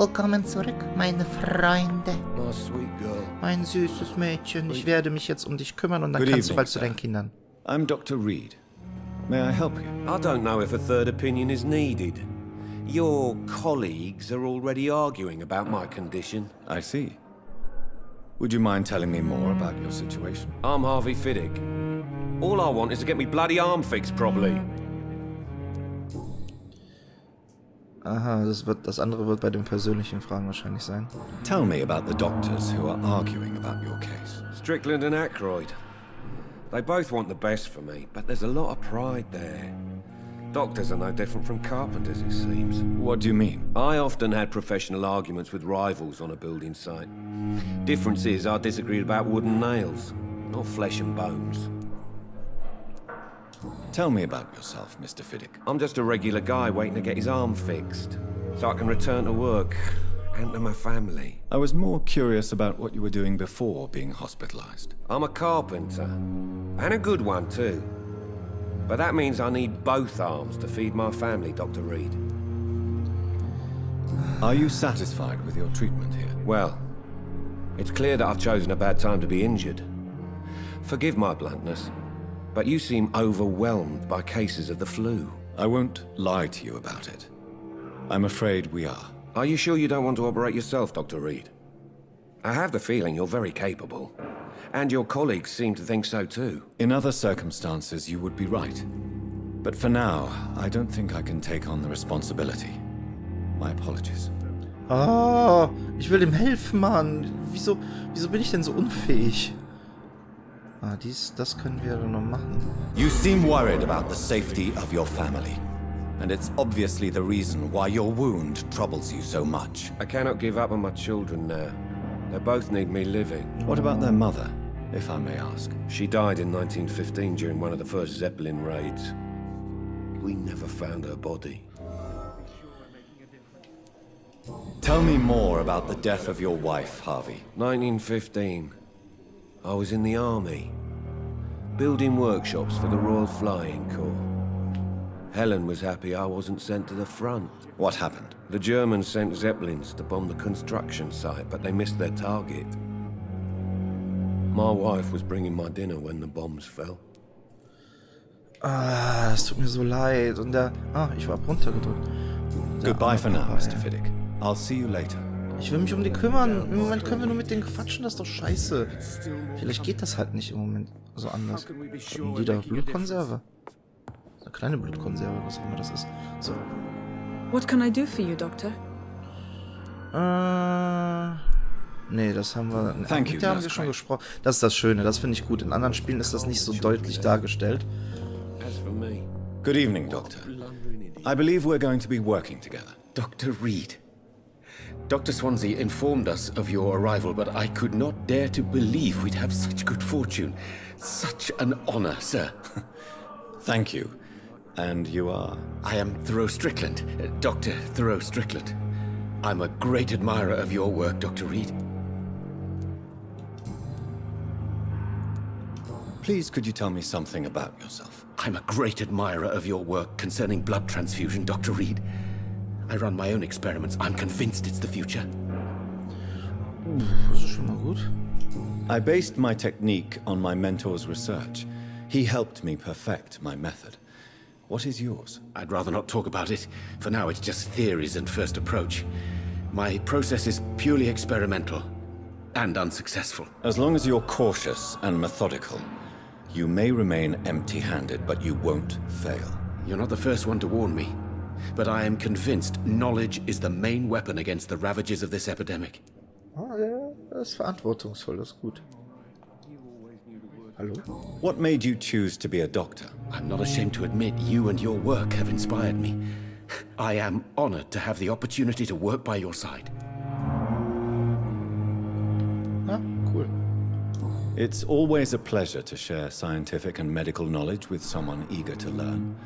Willkommen zurück, meine Freunde. My sweet girl. Mein süßes Mädchen, ich werde mich jetzt um dich kümmern und dann Good kannst du evening, bald zu sir. deinen Kindern. I'm Dr. Reid. May I help you? I don't know if a third opinion is needed. Your colleagues are already arguing about my condition. I see. Would you mind telling me more about your situation? I'm Harvey Fiddick. All I want is to get me bloody arm fixed properly. Aha, das andere wird bei den persönlichen Fragen wahrscheinlich sein. Tell me about the doctors who are arguing about your case. Strickland and Aykroyd. They both want the best for me, but there's a lot of pride there. Doctors are no different from carpenters, it seems. What do you mean? I often had professional arguments with rivals on a building site. Difference is I disagreed about wooden nails, not flesh and bones. Tell me about yourself, Mr. Fiddick. I'm just a regular guy waiting to get his arm fixed, so I can return to work and to my family. I was more curious about what you were doing before being hospitalized. I'm a carpenter, and a good one too. But that means I need both arms to feed my family, Dr. Reid. Are you satisfied with your treatment here? Well, it's clear that I've chosen a bad time to be injured. Forgive my bluntness, but you seem overwhelmed by cases of the flu. I won't lie to you about it. I'm afraid we are. Are you sure you don't want to operate yourself, Dr. Reid? I have the feeling you're very capable. And your colleagues seem to think so too. In other circumstances, you would be right. But for now, I don't think I can take on the responsibility. My apologies. Oh, ich will ihm helfen, Mann. Wieso bin ich denn so unfähig? Ah, das können wir dann noch machen. You seem worried about the safety of your family. And it's obviously the reason why your wound troubles you so much. I cannot give up on my children now. They both need me living. What about their mother, if I may ask? She died in 1915 during one of the first Zeppelin raids. We never found her body. Tell me more about the death of your wife, Harvey. 1915. I was in the army, building workshops for the Royal Flying Corps. Helen was happy I wasn't sent to the front. What happened? The Germans sent Zeppelins to bomb the construction site, but they missed their target. My wife was bringing my dinner when the bombs fell. Ah, das tut mir so leid. Und ich war runtergedrückt. Goodbye for now, Papa, Mr. ey. Fiddick. I'll see you later. Ich will mich um die kümmern. Im Moment können wir nur mit denen quatschen, das ist doch scheiße. Vielleicht geht das halt nicht im Moment so anders. Haben die da Blutkonserve? Eine kleine Blutkonserve, was auch immer das ist. So. What can I do for you, Doctor? Nee, das haben wir. Thank you, Mit der haben wir that's schon great. gesprochen. Das ist das Schöne, das finde ich gut. In anderen Spielen ist das nicht so deutlich dargestellt. As for me, Good evening, Doctor. I believe we're going to be working together. Dr. Reid. Dr. Swansea informed us of your arrival, but I could not dare to believe we'd have such good fortune. Such an honor, sir. Thank you. And you are? I am Thoreau Strickland, Dr. Thoreau Strickland. I'm a great admirer of your work, Dr. Reid. Please, could you tell me something about yourself? I'm a great admirer of your work concerning blood transfusion, Dr. Reid. I run my own experiments. I'm convinced it's the future. Das ist schon mal gut. I based my technique on my mentor's research. He helped me perfect my method. What is yours? I'd rather not talk about it. For now, it's just theories and first approach. My process is purely experimental and unsuccessful. As long as you're cautious and methodical, you may remain empty-handed, but you won't fail. You're not the first one to warn me, but I am convinced knowledge is the main weapon against the ravages of this epidemic. Ah, ja, das ist verantwortungsvoll, das ist gut. Hallo? What made you choose to be a doctor? I'm not ashamed to admit you and your work have inspired me. I am honored to have the opportunity to work by your side. Ah, cool. It's always a pleasure to share scientific and medical knowledge with someone eager to learn.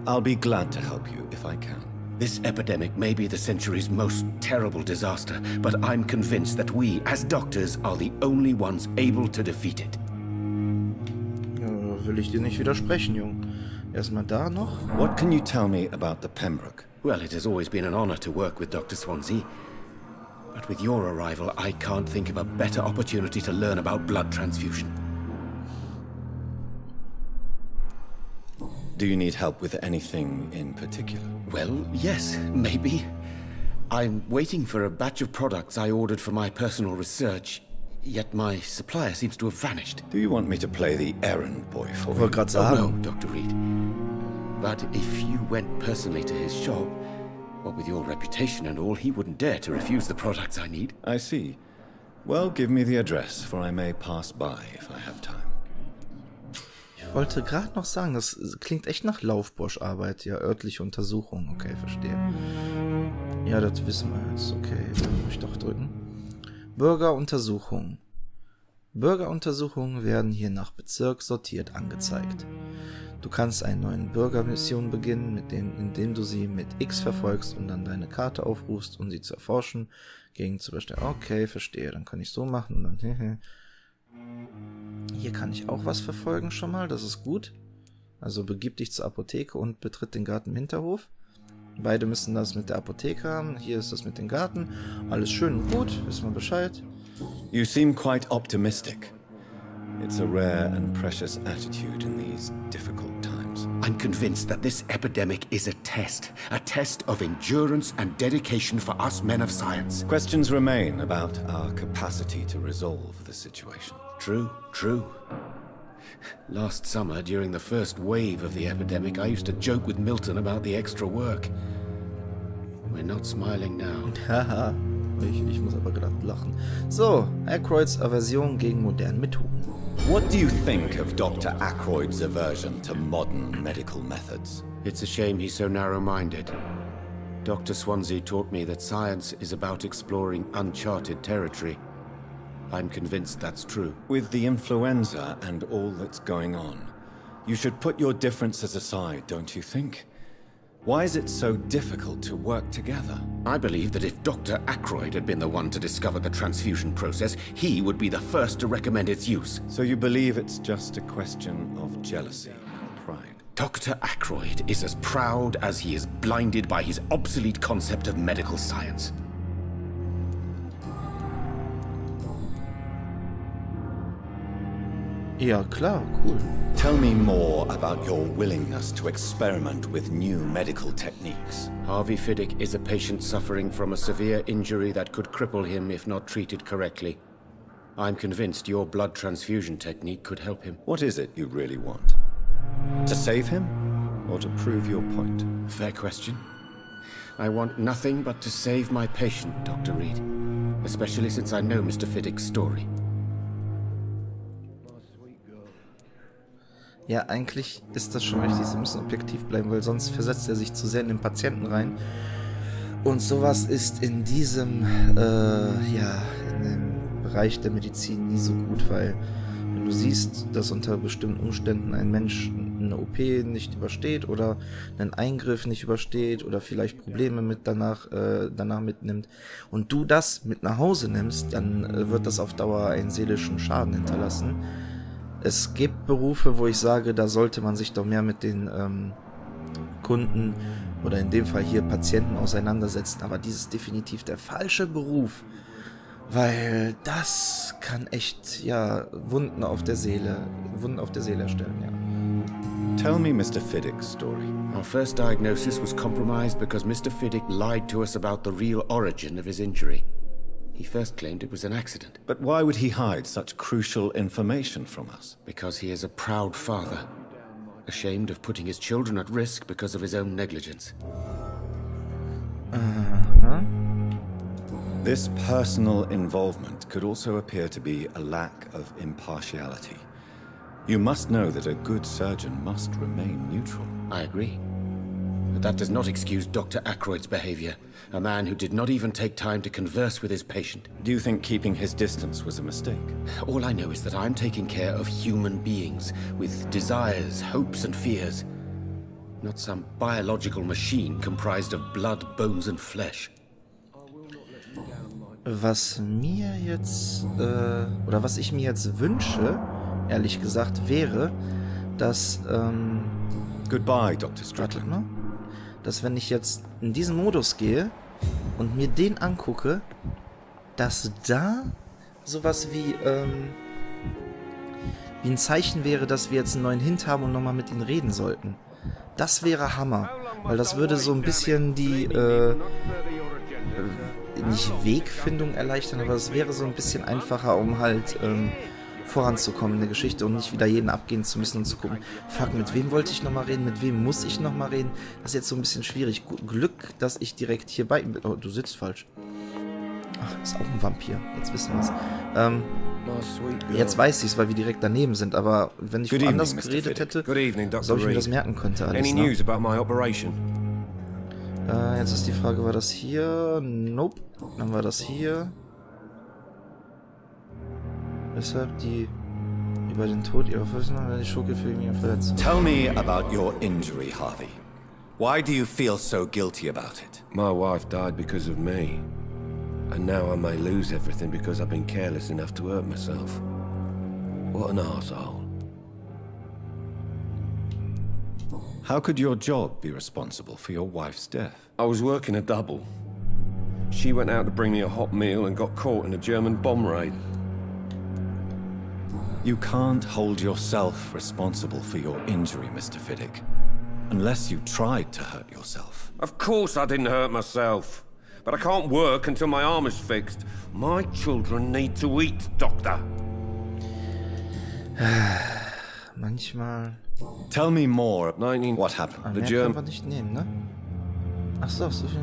I'll be glad to help you if I can. This epidemic may be the century's most terrible disaster, but I'm convinced that we, as doctors, are the only ones able to defeat it. Ja, will ich dir nicht widersprechen, Jung. Erstmal da noch. What can you tell me about the Pembroke? Well, it has always been an honor to work with Dr. Swansea. But with your arrival, I can't think of a better opportunity to learn about blood transfusion. Do you need help with anything in particular? Well, yes, maybe. I'm waiting for a batch of products I ordered for my personal research, yet my supplier seems to have vanished. Do you want me to play the errand boy for Ich you? wollte gerade Oh, no, sagen. Dr. Reid. But if you went personally to his shop, what with your reputation and all, he wouldn't dare to refuse the products I need. I see. Well, give me the address, for I may pass by if I have time. Ich wollte gerade noch sagen, das klingt echt nach Laufburscharbeit. Ja, örtliche Untersuchung. Okay, verstehe. Ja, das wissen wir jetzt. Okay, dann muss ich doch drücken. Bürgeruntersuchung. Bürgeruntersuchungen werden hier nach Bezirk sortiert angezeigt. Du kannst eine neue Bürgermission beginnen, indem du sie mit X verfolgst und dann deine Karte aufrufst, um sie zu erforschen, gegen zu bestellen. Okay, verstehe. Dann kann ich so machen und dann Hier kann ich auch was verfolgen schon mal, das ist gut. Also begib dich zur Apotheke und betritt den Garten im Hinterhof. Beide müssen das mit der Apotheke haben. Hier ist das mit dem Garten. Alles schön und gut, wissen wir Bescheid. You seem quite optimistic. It's a rare and precious attitude in these difficult times. I'm convinced that this epidemic is a test of endurance and dedication for us men of science. Questions remain about our capacity to resolve the situation. True, true. Last summer, during the first wave of the epidemic, I used to joke with Milton about the extra work. We're not smiling now. Haha, ich muss aber gerade lachen. So, Aykroyds Aversion gegen moderne Methoden. What do you think of Dr. Aykroyd's aversion to modern medical methods? It's a shame he's so narrow-minded. Dr. Swansea taught me that science is about exploring uncharted territory. I'm convinced that's true. With the influenza and all that's going on, you should put your differences aside, don't you think? Why is it so difficult to work together? I believe that if Dr. Aykroyd had been the one to discover the transfusion process, he would be the first to recommend its use. So you believe it's just a question of jealousy and pride? Dr. Aykroyd is as proud as he is blinded by his obsolete concept of medical science. Ja, klar, cool. Tell me more about your willingness to experiment with new medical techniques. Harvey Fiddick is a patient suffering from a severe injury that could cripple him if not treated correctly. I'm convinced your blood transfusion technique could help him. What is it you really want? To save him, or to prove your point? Fair question. I want nothing but to save my patient, Dr. Reid. Especially since I know Mr. Fiddick's story. Ja, eigentlich ist das schon richtig. Sie müssen objektiv bleiben, weil sonst versetzt er sich zu sehr in den Patienten rein. Und sowas ist in diesem, in dem Bereich der Medizin nie so gut, weil wenn du siehst, dass unter bestimmten Umständen ein Mensch eine OP nicht übersteht oder einen Eingriff nicht übersteht oder vielleicht Probleme danach mitnimmt und du das mit nach Hause nimmst, dann wird das auf Dauer einen seelischen Schaden hinterlassen. Es gibt Berufe, wo ich sage, da sollte man sich doch mehr mit den Kunden oder in dem Fall hier Patienten auseinandersetzen, aber dies ist definitiv der falsche Beruf, weil das kann echt, ja, Wunden auf der Seele erstellen, ja. Tell me Mr. Fiddick's story. Our first diagnosis was compromised because Mr. Fiddick lied to us about the real origin of his injury. He first claimed it was an accident. But why would he hide such crucial information from us? Because he is a proud father, ashamed of putting his children at risk because of his own negligence. This personal involvement could also appear to be a lack of impartiality. You must know that a good surgeon must remain neutral. I agree. But that does not excuse Dr. Aykroyd's behavior, a man who did not even take time to converse with his patient. Do you think keeping his distance was a mistake? All I know is that I'm taking care of human beings with desires, hopes and fears. Not some biological machine comprised of blood, bones and flesh. Was mir jetzt, oder was ich mir jetzt wünsche, ehrlich gesagt, wäre, dass, Goodbye, Dr. warte Strickland. mal, dass wenn ich jetzt in diesen Modus gehe und mir den angucke, dass da sowas wie ein Zeichen wäre, dass wir jetzt einen neuen Hint haben und nochmal mit ihnen reden sollten. Das wäre Hammer, weil das würde so ein bisschen die, nicht Wegfindung erleichtern, aber es wäre so ein bisschen einfacher, um halt voranzukommen in der Geschichte und nicht wieder jeden abgehen zu müssen und zu gucken, fuck, mit wem wollte ich nochmal reden, mit wem muss ich nochmal reden. Das ist jetzt so ein bisschen schwierig. Glück, dass ich direkt hier bei ihm bin. Oh, du sitzt falsch. Ach, ist auch ein Vampir. Jetzt wissen wir es. Jetzt weiß ich es, weil wir direkt daneben sind, aber wenn ich woanders geredet hätte, soll ich mir das merken könnte alles, ne? Jetzt ist die Frage, war das hier? Nope. Dann war das hier. Weshalb die über den Tod ihrer Vorsitzenden, wenn die Schurke für ihn verletzt. Tell me about your injury, Harvey. Why do you feel so guilty about it? My wife died because of me. And now I may lose everything because I've been careless enough to hurt myself. What an arsehole. How could your job be responsible for your wife's death? I was working a double. She went out to bring me a hot meal and got caught in a German bomb raid. You can't hold yourself responsible for your injury, Mr. Fiddick. Unless you tried to hurt yourself. Of course I didn't hurt myself. But I can't work until my arm is fixed. My children need to eat, Doctor. Manchmal. Tell me more. What happened? The Mehr können wir nicht nehmen, ne? Ach so, so viel.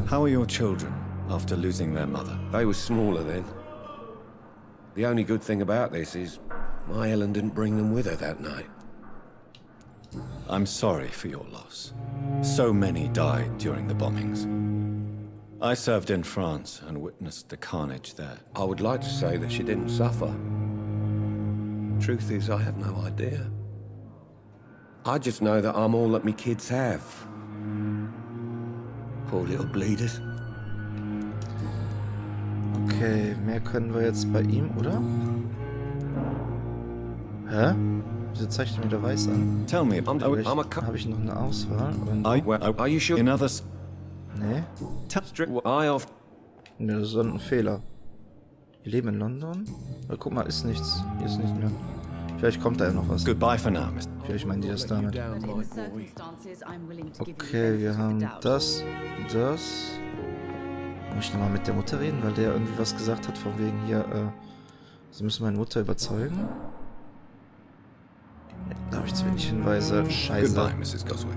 How are your children after losing their mother? They were smaller then. The only good thing about this is my Ellen didn't bring them with her that night. I'm sorry for your loss. So many died during the bombings. I served in France and witnessed the carnage there. I would like to say that she didn't suffer. Truth is, I have no idea. I just know that I'm all that me kids have. Poor little bleeders. Okay, mehr können wir jetzt bei ihm, oder? Hä? Wieso zeigt er mir da weiß an? Tell me, Habe ich noch eine Auswahl? Are you sure? in others? Nee? Nee, das ist ein Fehler. Wir leben in London? Guck mal, ist nichts. Hier ist nichts mehr. Vielleicht kommt da ja noch was. Goodbye for now, Mr. Vielleicht meinen die das damit. Okay, wir haben das. Muss ich nochmal mit der Mutter reden, weil der irgendwie was gesagt hat, von wegen hier, sie müssen meine Mutter überzeugen. Ja, da habe ich zu wenig Hinweise. Scheiße. Goodbye, Mrs. Goswell.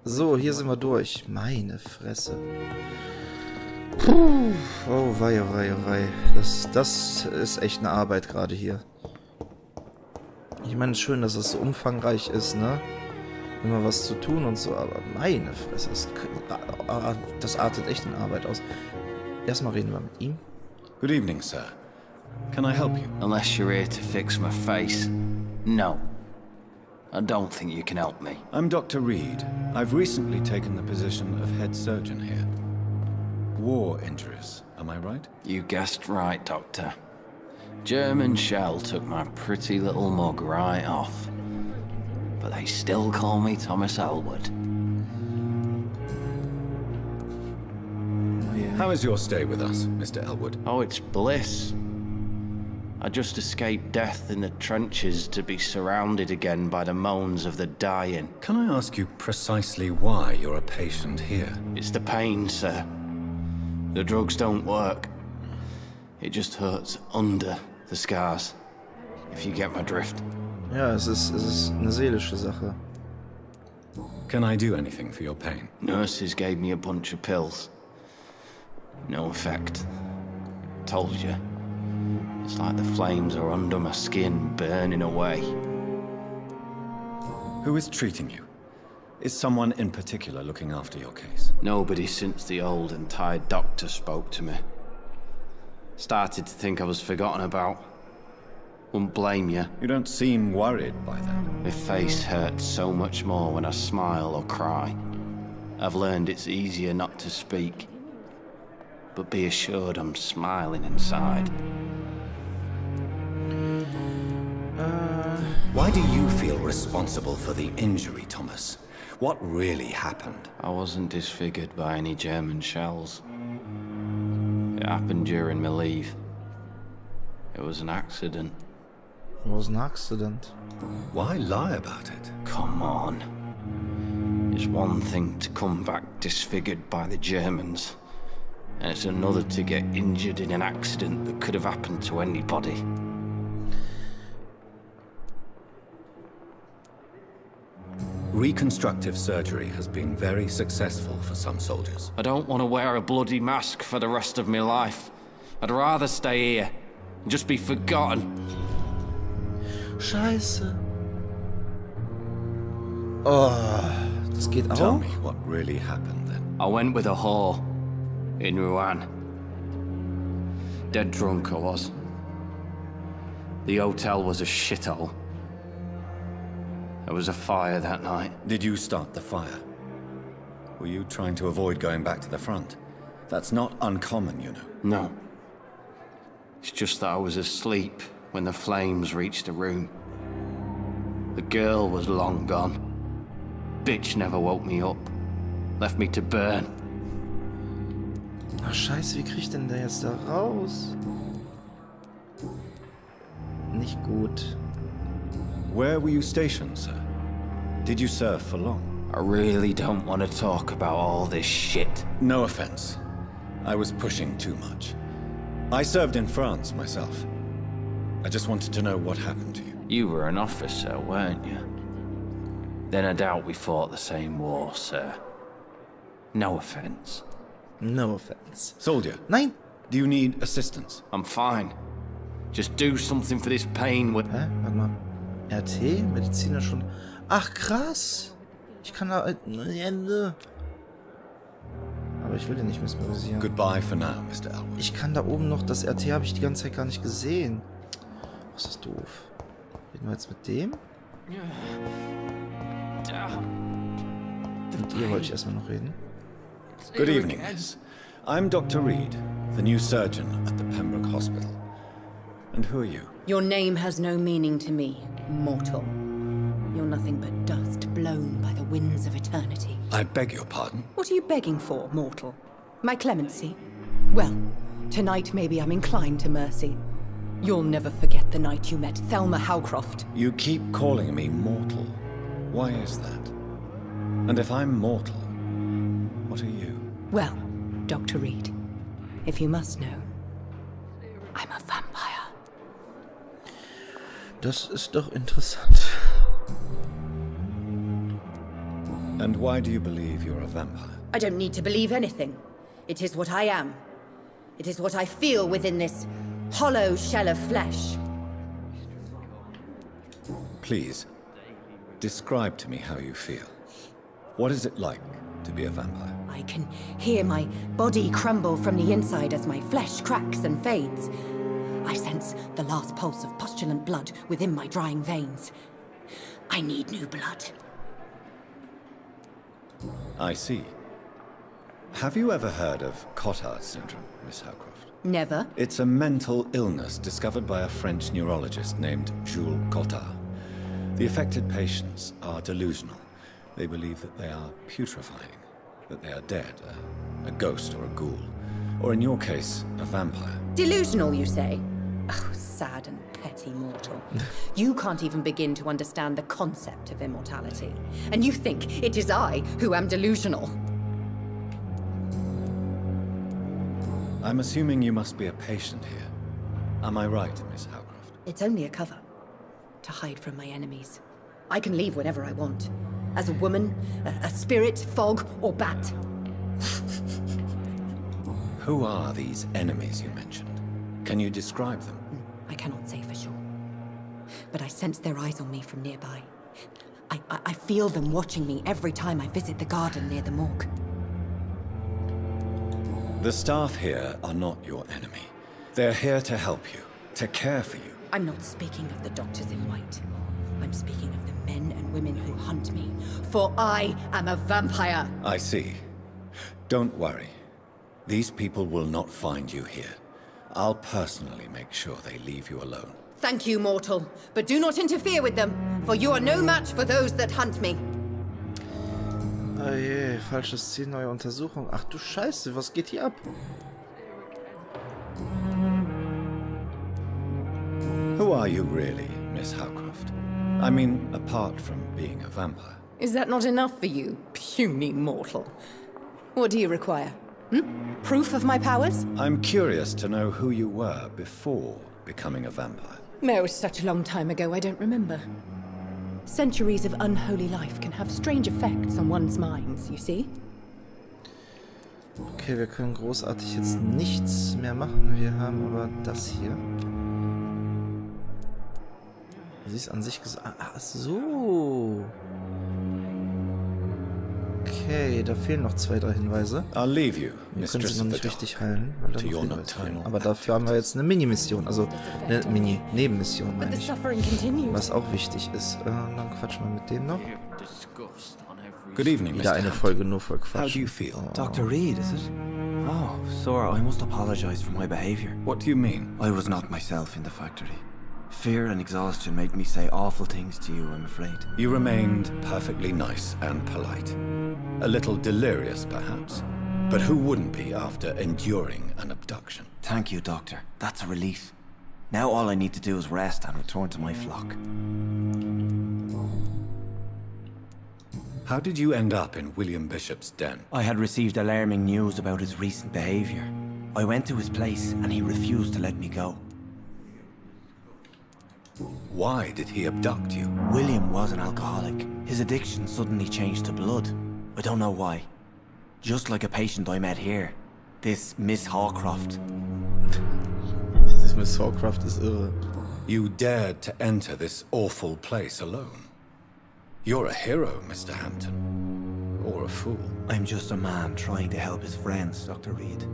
So, hier sind wir durch. Meine Fresse. Puh. Oh wei, oh wei, oh wei. Das ist echt eine Arbeit gerade hier. Ich meine, schön, dass es so umfangreich ist, ne? Immer was zu tun und so, aber meine Fresse, das artet echt in Arbeit aus. Erstmal reden wir mit ihm. Good evening, sir. Can I help you? Unless you're here to fix my face. No. I don't think you can help me. I'm Dr. Reid. I've recently taken the position of head surgeon here. War injuries, am I right? You guessed right, Doctor. German shell took my pretty little mug right off. But they still call me Thomas Elwood. How is your stay with us, Mr. Elwood? Oh, it's bliss. I just escaped death in the trenches to be surrounded again by the moans of the dying. Can I ask you precisely why you're a patient here? It's the pain, sir. The drugs don't work. It just hurts under the scars, if you get my drift. Ja, es ist eine seelische Sache. Can I do anything for your pain? Nurses gave me a bunch of pills. No effect. Told you. It's like the flames are under my skin, burning away. Who is treating you? Is someone in particular looking after your case? Nobody since the old and tired doctor spoke to me. Started to think I was forgotten about. Wouldn't blame you. You don't seem worried by that. My face hurts so much more when I smile or cry. I've learned it's easier not to speak. But be assured I'm smiling inside. Why do you feel responsible for the injury, Thomas? What really happened? I wasn't disfigured by any German shells. It happened during my leave. It was an accident. It was an accident. Why lie about it? Come on. It's one thing to come back disfigured by the Germans, and it's another to get injured in an accident that could have happened to anybody. Reconstructive surgery has been very successful for some soldiers. I don't want to wear a bloody mask for the rest of my life. I'd rather stay here and just be forgotten. Scheiße. Oh, das geht Tell auch? me what really happened then. I went with a whore in Rouen. Dead drunk I was. The hotel was a shithole. There was a fire that night. Did you start the fire? Were you trying to avoid going back to the front? That's not uncommon, you know. No. It's just that I was asleep when the flames reached the room. The girl was long gone. Bitch never woke me up. Left me to burn. Ach scheiße, wie krieg ich denn da jetzt da raus? Nicht gut. Where were you stationed, sir? Did you serve for long? I really don't want to talk about all this shit. No offense. I was pushing too much. I served in France myself. I just wanted to know what happened to you. You were an officer, weren't you? Then I doubt we fought the same war, sir. No offense. No offense. Soldier, Nein! do you need assistance? I'm fine. Just do something for this pain. Hä? Warte mal. RT? Mediziner schon. Ach krass! Ich kann da... Ende. Aber ich will den nicht mesmerisieren. Goodbye for now, Mr. Elwood. Ich kann da oben noch... Das RT habe ich die ganze Zeit gar nicht gesehen. Was ist doof. Reden wir jetzt mit dem? Mit ihr wollte ich erstmal noch reden. Good evening, miss. I'm Dr. Reid, the new surgeon at the Pembroke Hospital. And who are you? Your name has no meaning to me, mortal. You're nothing but dust blown by the winds of eternity. I beg your pardon? What are you begging for, mortal? My clemency? Well, tonight maybe I'm inclined to mercy. You'll never forget the night you met Thelma Howcroft. You keep calling me mortal. Why is that? And if I'm mortal, what are you? Well, Dr. Reid, if you must know, I'm a vampire. Das ist doch interessant. And why do you believe you're a vampire? I don't need to believe anything. It is what I am. It is what I feel within this hollow shell of flesh. Please, describe to me how you feel. What is it like to be a vampire? I can hear my body crumble from the inside as my flesh cracks and fades. I sense the last pulse of postulant blood within my drying veins. I need new blood. I see. Have you ever heard of Cotard syndrome, Miss Howcroft? Never. It's a mental illness discovered by a French neurologist named Jules Cotard. The affected patients are delusional. They believe that they are putrefying, that they are dead, a ghost or a ghoul, or in your case, a vampire. Delusional, you say? Oh, sad and petty mortal. You can't even begin to understand the concept of immortality. And you think it is I who am delusional. I'm assuming you must be a patient here. Am I right, Miss Howcroft? It's only a cover. To hide from my enemies. I can leave whenever I want. As a woman, a spirit, fog, or bat. Who are these enemies you mentioned? Can you describe them? I cannot say for sure. But I sense their eyes on me from nearby. I feel them watching me every time I visit the garden near the morgue. The staff here are not your enemy. They're here to help you, to care for you. I'm not speaking of the doctors in white. I'm speaking of the men and women who hunt me. For I am a vampire! I see. Don't worry. These people will not find you here. I'll personally make sure they leave you alone. Thank you, mortal. But do not interfere with them, for you are no match for those that hunt me. Oh je, falsches Ziel, neue Untersuchung. Ach du Scheiße, was geht hier ab? Who are you really, Miss Howcroft? I mean, apart from being a vampire. Is that not enough for you, puny mortal? What do you require? Proof of my powers? I'm curious to know who you were before becoming a vampire. Oh, such a long time ago, I don't remember. Centuries of unholy life can have strange effects on one's minds, you see? Okay, wir können großartig jetzt nichts mehr machen. Wir haben aber das hier. Sie ist an sich gesagt. Ach so. Okay, da fehlen noch 2, 3 Hinweise. I'll leave you, Wir können sie Mistress noch of the nicht Dark. richtig heilen, weil da To noch your Hinweise fehlen. nocturnal Aber dafür haben wir jetzt eine Mini-Mission, also eine Mini-Nebenmission, meine The ich. suffering continues. Was auch wichtig ist. Dann quatschen wir mit dem noch. Good evening, Wieder Mr. eine Hampton. Folge nur voll How Quatsch. do you feel? Dr. Reid, is it? Oh, Sora, I must apologize for my behavior. What do you mean? I was not myself in the factory. Fear and exhaustion made me say awful things to you, I'm afraid. You remained perfectly nice and polite. A little delirious, perhaps. But who wouldn't be after enduring an abduction? Thank you, Doctor. That's a relief. Now all I need to do is rest and return to my flock. How did you end up in William Bishop's den? I had received alarming news about his recent behavior. I went to his place and he refused to let me go. Why did he abduct you? William was an alcoholic. His addiction suddenly changed to blood. I don't know why. Just like a patient I met here. This Miss Hawcroft. Das Miss Hawcroft ist irre. You dared to enter this awful place alone. You're a hero, Mr. Hampton. Or a fool. I'm just a man trying to help his friends, Dr. Reid.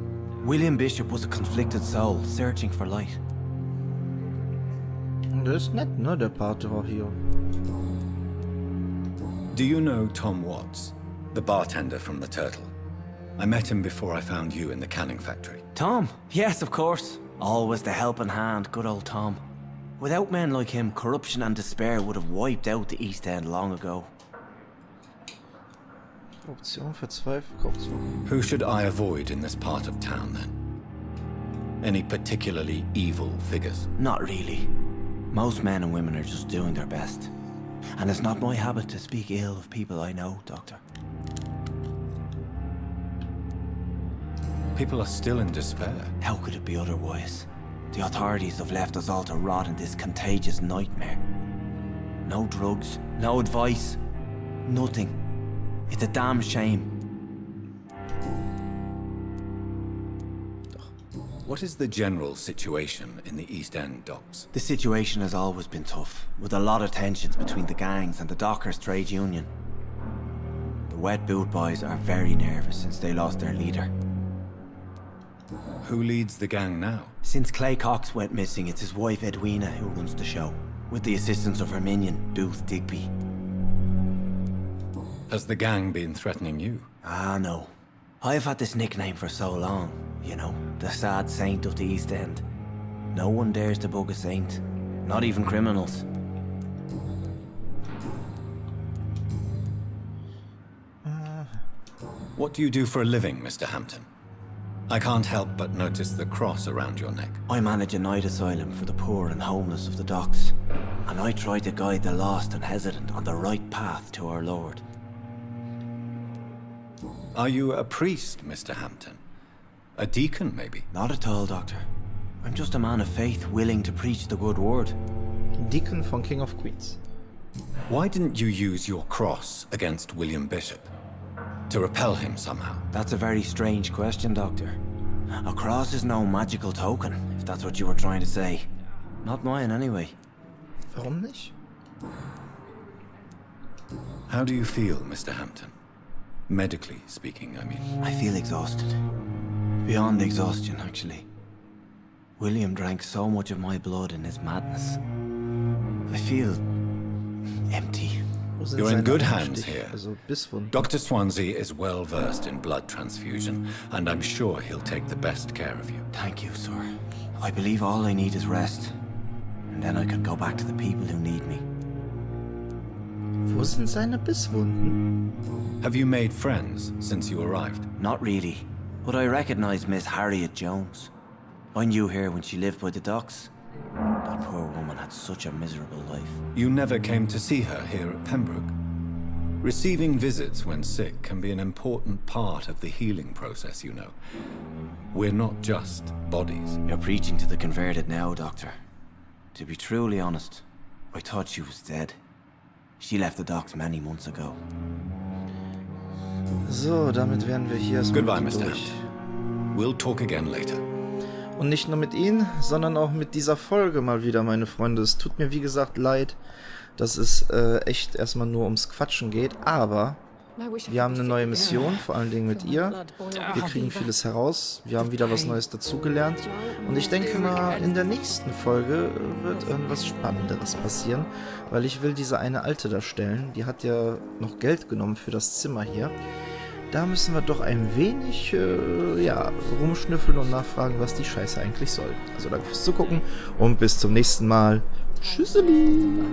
William Bishop was a conflicted soul, searching for light. Das ist nett, ne, der Pate hier. Do you know Tom Watts, the bartender from the Turtle? I met him before I found you in the canning factory. Tom? Yes, of course. Always the helping hand, good old Tom. Without men like him, corruption and despair would have wiped out the East End long ago. Korruption, verzweifelt, Korruption. Who should I avoid in this part of town, then? Any particularly evil figures? Not really. Most men and women are just doing their best. And it's not my habit to speak ill of people I know, Doctor. People are still in despair. How could it be otherwise? The authorities have left us all to rot in this contagious nightmare. No drugs, no advice, nothing. It's a damn shame. What is the general situation in the East End docks? The situation has always been tough, with a lot of tensions between the gangs and the dockers' trade union. The wet boot boys are very nervous since they lost their leader. Who leads the gang now? Since Clay Cox went missing, it's his wife Edwina who runs the show, with the assistance of her minion, Booth Digby. Has the gang been threatening you? Ah, no. I've had this nickname for so long, you know, the sad saint of the East End. No one dares to bug a saint, not even criminals. What do you do for a living, Mr. Hampton? I can't help but notice the cross around your neck. I manage a night asylum for the poor and homeless of the docks, and I try to guide the lost and hesitant on the right path to our Lord. Are you a priest, Mr. Hampton? A deacon, maybe? Not at all, Doctor. I'm just a man of faith willing to preach the good word. Deacon von King of Queens. Why didn't you use your cross against William Bishop? To repel him somehow? That's a very strange question, Doctor. A cross is no magical token, if that's what you were trying to say. Not mine, anyway. Warum nicht? How do you feel, Mr. Hampton? Medically speaking, I mean. I feel exhausted. Beyond exhaustion, actually. William drank so much of my blood in his madness. I feel empty. Wo sind You're in seine good Einstich- hands here. Also Bisswunden. Dr. Swansea is well versed in blood transfusion, and I'm sure he'll take the best care of you. Thank you, sir. I believe all I need is rest. And then I can go back to the people who need me. Wo sind seine Bisswunden? Have you made friends since you arrived? Not really, but I recognize Miss Harriet Jones. I knew her when she lived by the docks. That poor woman had such a miserable life. You never came to see her here at Pembroke? Receiving visits when sick can be an important part of the healing process, you know. We're not just bodies. You're preaching to the converted now, Doctor. To be truly honest, I thought she was dead. She left the docks many months ago. So, damit wären wir hier erstmal Goodbye, Mr. durch. We'll talk again later. Und nicht nur mit Ihnen, sondern auch mit dieser Folge mal wieder, meine Freunde. Es tut mir wie gesagt leid, dass es echt erstmal nur ums Quatschen geht, aber wir haben eine neue Mission, vor allen Dingen mit ihr. Wir kriegen vieles heraus, wir haben wieder was Neues dazugelernt und ich denke mal, in der nächsten Folge wird irgendwas Spannenderes passieren, weil ich will diese eine Alte da stellen, die hat ja noch Geld genommen für das Zimmer hier. Da müssen wir doch ein wenig ja, rumschnüffeln und nachfragen, was die Scheiße eigentlich soll. Also danke fürs Zugucken und bis zum nächsten Mal. Tschüsseli!